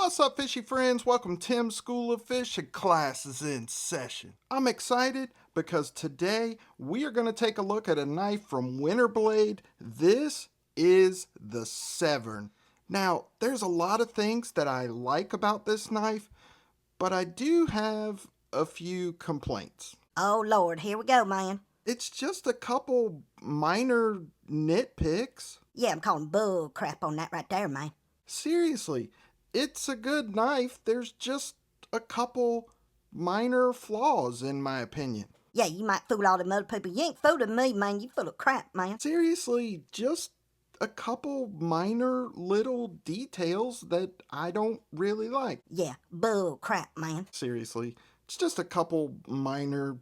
What's up, fishy friends? Welcome to Tim's School of Fish and class is in session. I'm excited because today we are going to take a look at a knife from Winderblade. This is the Severn. Now, there's a lot of things that I like about this knife, but I do have a few complaints. Oh Lord, here we go, man. It's just a couple minor nitpicks. Yeah, I'm calling bull crap on that right there, man. Seriously, it's a good knife. There's just a couple minor flaws, in my opinion. Yeah, you might fool all them other people. You ain't fooling me, man. You full of crap, man. Seriously, just a couple minor little details that I don't really like. Yeah, bull crap, man. Seriously, it's just a couple minor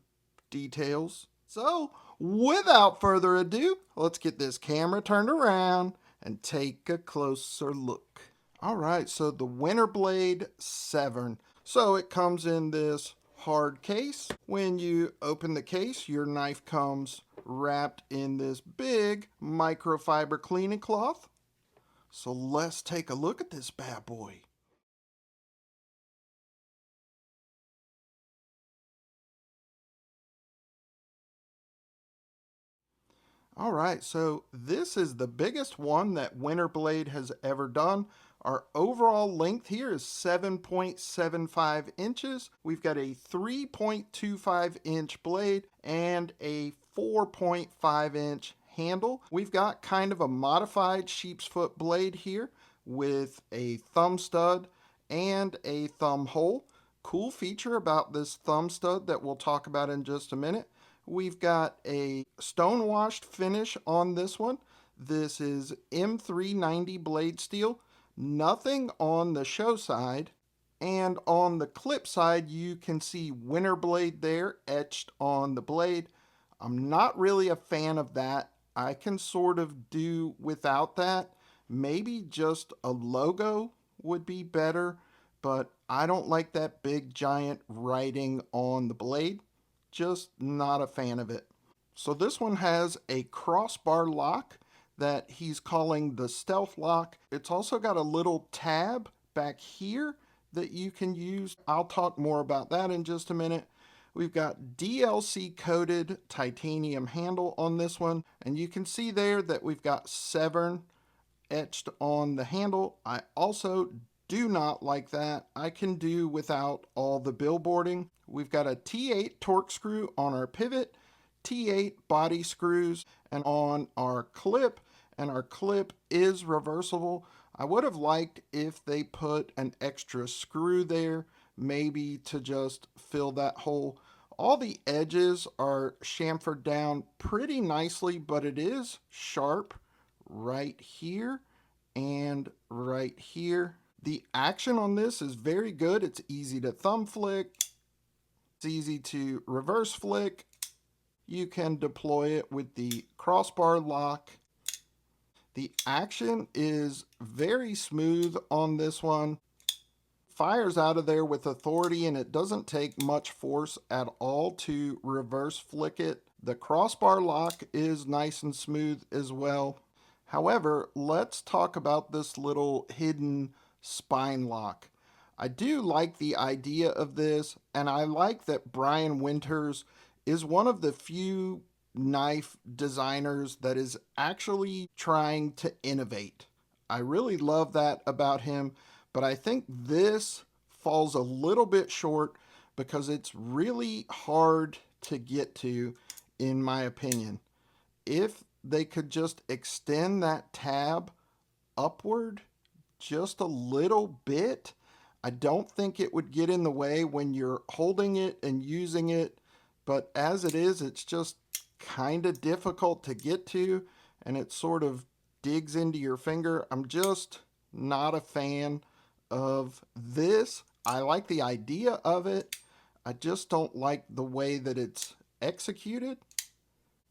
details. So, without further ado, let's get this camera turned around and take a closer look. Alright, so the Winderblade Severn. So it comes in this hard case. When you open the case, your knife comes wrapped in this big microfiber cleaning cloth. So let's take a look at this bad boy. Alright, so this is the biggest one that Winderblade has ever done. Our overall length here is 7.75 inches. We've got a 3.25 inch blade and a 4.5 inch handle. We've got kind of a modified sheep's foot blade here with a thumb stud and a thumb hole. Cool feature about this thumb stud that we'll talk about in just a minute. We've got a stone washed finish on this one. This is M390 blade steel. Nothing on the show side, and on the clip side you can see Winderblade there etched on the blade. I'm not really a fan of that. I can sort of do without that. Maybe just a logo would be better, but I don't like that big giant writing on the blade. Just not a fan of it. So this one has a crossbar lock that he's calling the stealth lock. It's also got a little tab back here that you can use. I'll talk more about that in just a minute. We've got DLC coated titanium handle on this one, and you can see there that we've got Severn etched on the handle. I also do not like that. I can do without all the billboarding. We've got a T8 torque screw on our pivot, T8 body screws, and on our clip, and our clip is reversible. I would have liked if they put an extra screw there, maybe to just fill that hole. All the edges are chamfered down pretty nicely, but it is sharp right here and right here. The action on this is very good. It's easy to thumb flick. It's easy to reverse flick. You can deploy it with the crossbar lock. The action is very smooth on this one. Fires out of there with authority, and it doesn't take much force at all to reverse flick it. The crossbar lock is nice and smooth as well. However, let's talk about this little hidden spine lock. I do like the idea of this, and I like that Brian Winters is one of the few knife designers that is actually trying to innovate. I really love that about him, but I think this falls a little bit short because it's really hard to get to, in my opinion. If they could just extend that tab upward just a little bit, I don't think it would get in the way when you're holding it and using it, but as it is, it's just kind of difficult to get to, and it sort of digs into your finger. I'm just not a fan of this. I like the idea of it. I just don't like the way that it's executed.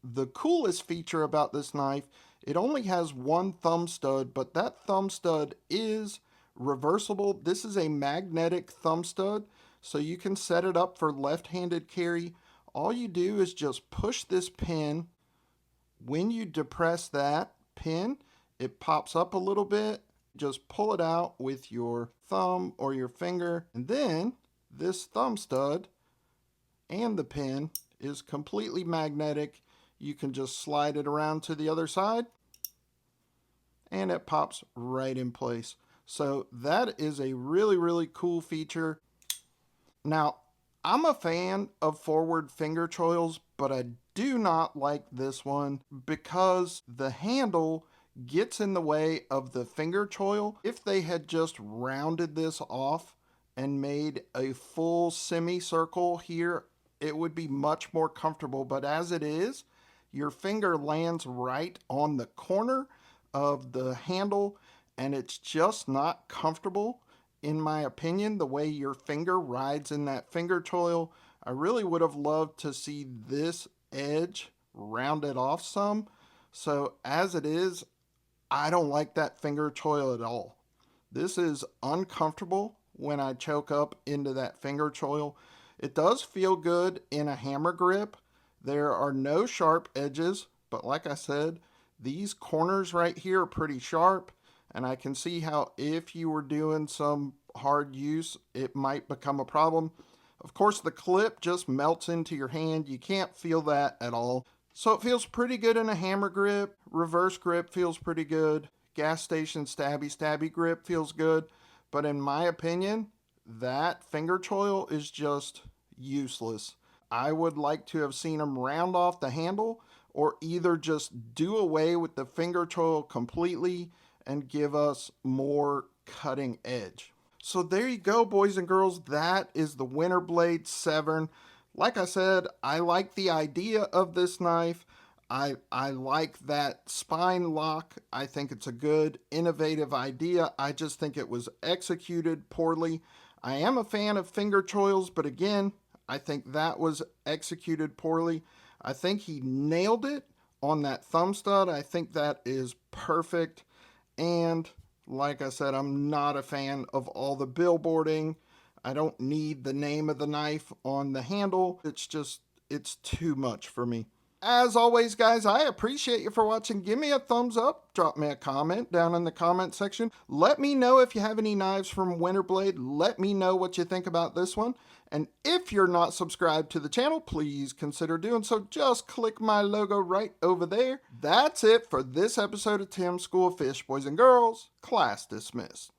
The coolest feature about this knife, it only has one thumb stud, but that thumb stud is reversible. This is a magnetic thumb stud, so you can set it up for left-handed carry. All you do is just push this pin. When you depress that pin, it pops up a little bit, Just pull it out with your thumb or your finger, and then this thumb stud and the pin is completely magnetic. You can just slide it around to the other side and it pops right in place. So that is a really, really cool feature. Now, I'm a fan of forward finger choils, but I do not like this one because the handle gets in the way of the finger choil. If they had just rounded this off and made a full semicircle here, it would be much more comfortable. But as it is, your finger lands right on the corner of the handle and it's just not comfortable. In my opinion, the way your finger rides in that finger choil, I really would have loved to see this edge rounded off some. So as it is, I don't like that finger choil at all. This is uncomfortable when I choke up into that finger choil. It does feel good in a hammer grip. There are no sharp edges, but like I said, these corners right here are pretty sharp, and I can see how if you were doing some hard use, it might become a problem. Of course, the clip just melts into your hand. You can't feel that at all. So it feels pretty good in a hammer grip. Reverse grip feels pretty good. Gas station stabby grip feels good. But in my opinion, that finger choil is just useless. I would like to have seen them round off the handle or either just do away with the finger choil completely and give us more cutting edge. So there you go, boys and girls. That is the Winderblade Severn. Like I said, I like the idea of this knife. I like that spine lock. I think it's a good, innovative idea. I just think it was executed poorly. I am a fan of finger choils, but again, I think that was executed poorly. I think he nailed it on that thumb stud. I think that is perfect. And like I said, I'm not a fan of all the billboarding. I don't need the name of the knife on the handle. It's too much for me. As always, guys, I appreciate you for watching. Give me a thumbs up. Drop me a comment down in the comment section. Let me know if you have any knives from Winderblade. Let me know what you think about this one. And if you're not subscribed to the channel, please consider doing so. Just click my logo right over there. That's it for this episode of Tim's School of Fish, boys and girls. Class dismissed.